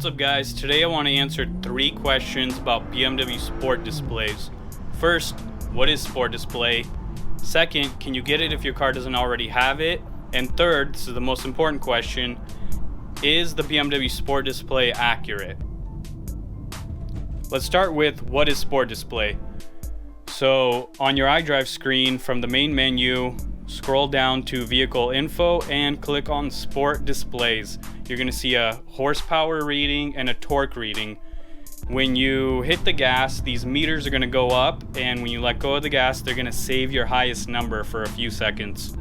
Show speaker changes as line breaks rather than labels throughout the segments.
What's up guys, today I want to answer 3 questions about BMW Sport Displays. First, what is Sport Display? Second, can you get it if your car doesn't already have it? And third, this is the most important question, is the BMW Sport Display accurate? Let's start with what is Sport Display. So on your iDrive screen from the main menu, scroll down to Vehicle Info and click on Sport Displays. You're going to see a horsepower reading and a torque reading. When you hit the gas, these meters are going to go up, and when you let go of the gas, they're going to save your highest number for a few seconds.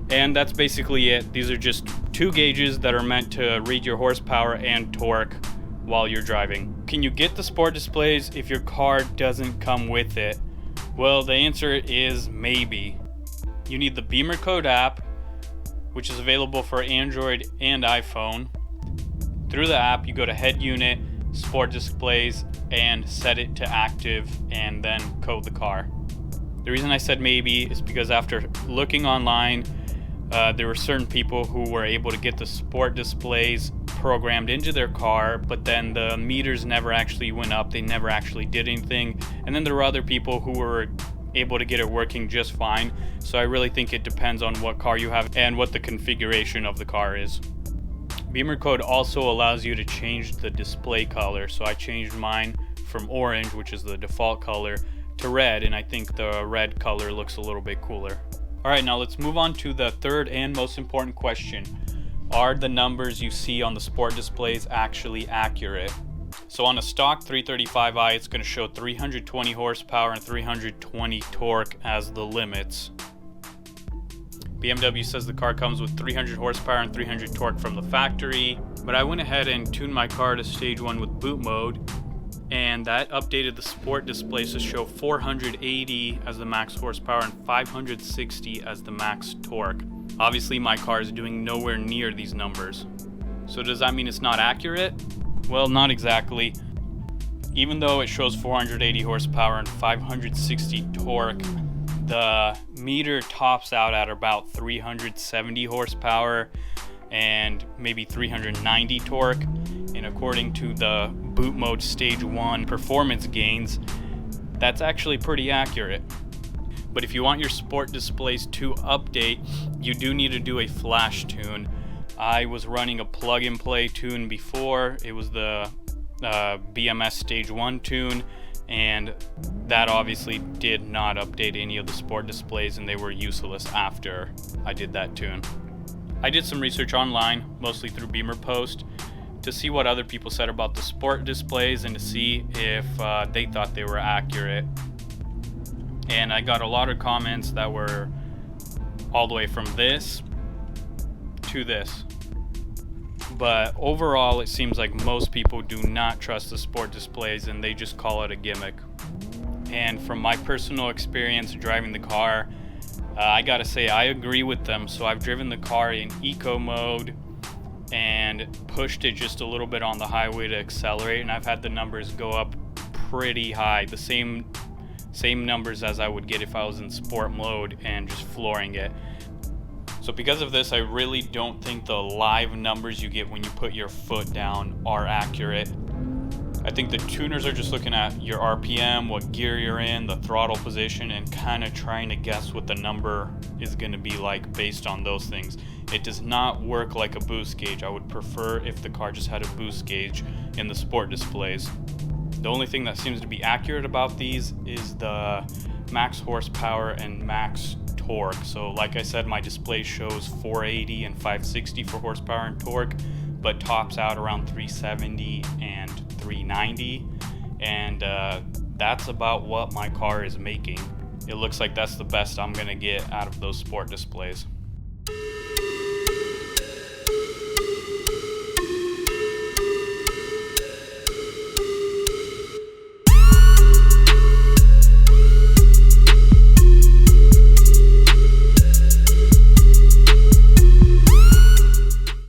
And that's basically it. These are just 2 gauges that are meant to read your horsepower and torque while you're driving. Can you get the Sport Displays if your car doesn't come with it? Well, the answer is maybe. You need the Beamer Code app, which is available for Android and iPhone. Through the app, you go to Head Unit, Sport Displays, and set it to active, and then code the car. The reason I said maybe is because after looking online, there were certain people who were able to get the Sport Displays programmed into their car, but then the meters never actually went up, they never actually did anything. And then there were other people who were able to get it working just fine. So I really think it depends on what car you have and what the configuration of the car is. Beamer Code also allows you to change the display color. So I changed mine from orange, which is the default color, to red, and I think the red color looks a little bit cooler. Alright, now let's move on to the third and most important question. Are the numbers you see on the Sport Displays actually accurate? So on a stock 335i, it's going to show 320 horsepower and 320 torque as the limits. BMW says the car comes with 300 horsepower and 300 torque from the factory, but I went ahead and tuned my car to stage 1 with boot mode, and that updated the Sport Displays to show 480 as the max horsepower and 560 as the max torque. Obviously my car is doing nowhere near these numbers. So does that mean it's not accurate? Well, not exactly. Even though it shows 480 horsepower and 560 torque, the meter tops out at about 370 horsepower and maybe 390 torque. And according to the boot mode stage 1 performance gains, that's actually pretty accurate. But if you want your Sport Displays to update, you do need to do a flash tune. I was running a plug-and-play tune before. It was the BMS Stage 1 tune, and that obviously did not update any of the Sport Displays, and they were useless after I did that tune. I did some research online, mostly through Beamer Post, to see what other people said about the Sport Displays and to see if they thought they were accurate. And I got a lot of comments that were all the way from this to this. But overall, it seems like most people do not trust the Sport Displays and they just call it a gimmick. And from my personal experience driving the car, I gotta say I agree with them. So I've driven the car in eco mode and pushed it just a little bit on the highway to accelerate, and I've had the numbers go up pretty high, the same numbers as I would get if I was in sport mode and just flooring it. So because of this, I really don't think the live numbers you get when you put your foot down are accurate. I think the tuners are just looking at your RPM, what gear you're in, the throttle position, and kind of trying to guess what the number is going to be like based on those things. It does not work like a boost gauge. I would prefer if the car just had a boost gauge in the Sport Displays. The only thing that seems to be accurate about these is the max horsepower and max torque. So like I said, my display shows 480 and 560 for horsepower and torque, but tops out around 370 and 390, and that's about what my car is making. It looks like that's the best I'm gonna get out of those Sport Displays.